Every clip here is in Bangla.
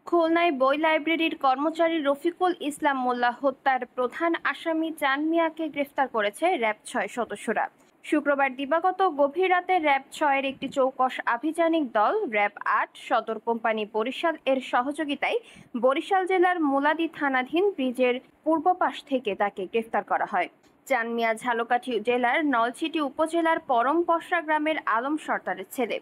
খুলনায় বই লাইব্রেরির কর্মচারী রফিকুল ইসলাম মোল্লা হত্যার প্রধান আসামি চান মিয়াকে গ্রেফতার করেছে র‍্যাব-৬ সদস্যরা। শুক্রবার দিবাগত গভীর রাতে র‍্যাব-৬ এর একটি চৌকস আভিযানিক দল র‍্যাব-৮ সদর কোম্পানি বরিশাল এর সহযোগিতায় বরিশাল জেলার মুলাদী থানাধীন ব্রিজের পূর্ব পাশ থেকে তাকে গ্রেফতার করা হয়। চান মিয়া ঝালকাঠি জেলার নলছিটি উপজেলার পরম পসরা গ্রামের আলম সর্দারের ছেলে।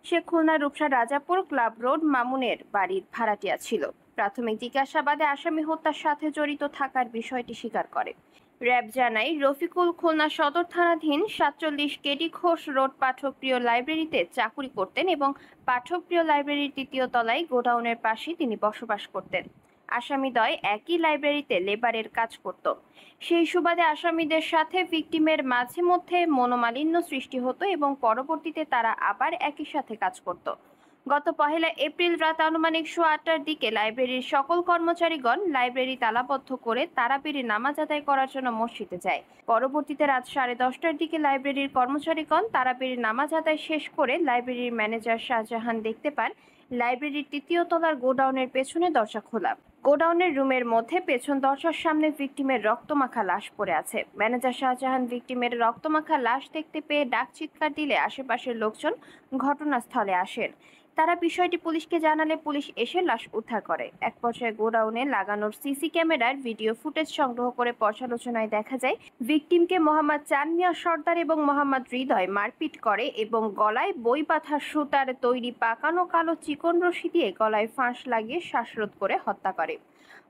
সে খুলনা রূপসা রাজাপুর ক্লাব রোড মামুনের বাড়ির ভাড়াটিয়া ছিল। প্রাথমিক জিজ্ঞাসাবাদে আসামি হত্যার সাথে জড়িত থাকার বিষয়টি স্বীকার করে। র‍্যাব জানায়, রফিকুল খুলনা সদর থানাধীন ৪৭ কেডি ঘোষ রোড পাঠকপ্রিয় লাইব্রেরিতে চাকুরি করতেন এবং পাঠকপ্রিয় লাইব্রেরির ৩য় তলায় গোডাউনের পাশেই তিনি বসবাস করতেন। আসামিদ্বয় একই লাইব্রেরিতে লেবারের কাজ করত। সেই সুবাদে আসামিদের সাথে ভিকটিমের মাঝে মধ্যে মনোমালিন্য সৃষ্টি হতো এবং পরবর্তীতে তারা আবার একই সাথে কাজ করত। গত ১ এপ্রিল রাত আনুমানিক ৮:৩০টার দিকে লাইব্রেরির সকল কর্মচারীগণ লাইব্রেরি তালাবদ্ধ করে তারাবির নামাজ আদায় করার জন্য মসজিদে যায়। পরবর্তীতে রাত ১০:৩০টার দিকে লাইব্রেরির কর্মচারীগণ তারাবির নামাজ আদায় শেষ করে লাইব্রেরির ম্যানেজার শাহজাহান দেখতে পান লাইব্রেরির ৩য় তলার গোডাউনের পেছনে দরজা খোলা। গোডাউনের রুমের মধ্যে পেছন দরজার সামনে ভিকটিমের রক্তমাখা লাশ পড়ে আছে। ম্যানেজার শাহজাহান ভিকটিমের রক্তমাখা লাশ দেখতে পেয়ে ডাক চিৎকার দিলে আশেপাশের লোকজন ঘটনাস্থলে আসেন। তারা বিষয়টি পুলিশকে জানালে পুলিশ এসে লাশ উদ্ধার করে। এক পর্যায়ে গোডাউনে লাগানোর সিসি ক্যামেরার ভিডিও ফুটেজ সংগ্রহ করে পর্যালোচনায় দেখা যায়, ভিকটিমকে মোহাম্মদ চান মিয়া সর্দার এবং মোহাম্মদ হৃদয় মারপিট করে এবং গলায় বই বাঁধা সুতার তৈরি পাকানো কালো চিকন রশি দিয়ে গলায় ফাঁস লাগিয়ে শ্বাসরোধ করে হত্যা করে।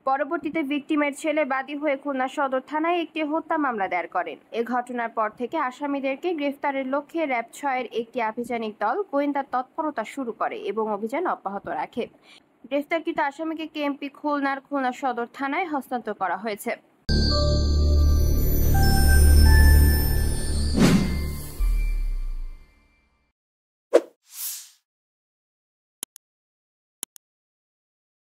পরবর্তীতে ভিকটিমের ছেলে বাদী হয়ে খুলনা সদর থানায় একটি হত্যা মামলা দায়ের করেন। এ ঘটনার পর থেকে আসামিদেরকে গ্রেফতারের লক্ষ্যে র‍্যাব-৬ এর একটি আভিযানিক দল গোয়েন্দা তৎপরতা শুরু করে এবং অভিযান অব্যাহত রাখে। গ্রেফতারকৃত আসামিকে কেএমপি খুলনা সদর থানায় হস্তান্তর করা হয়েছে।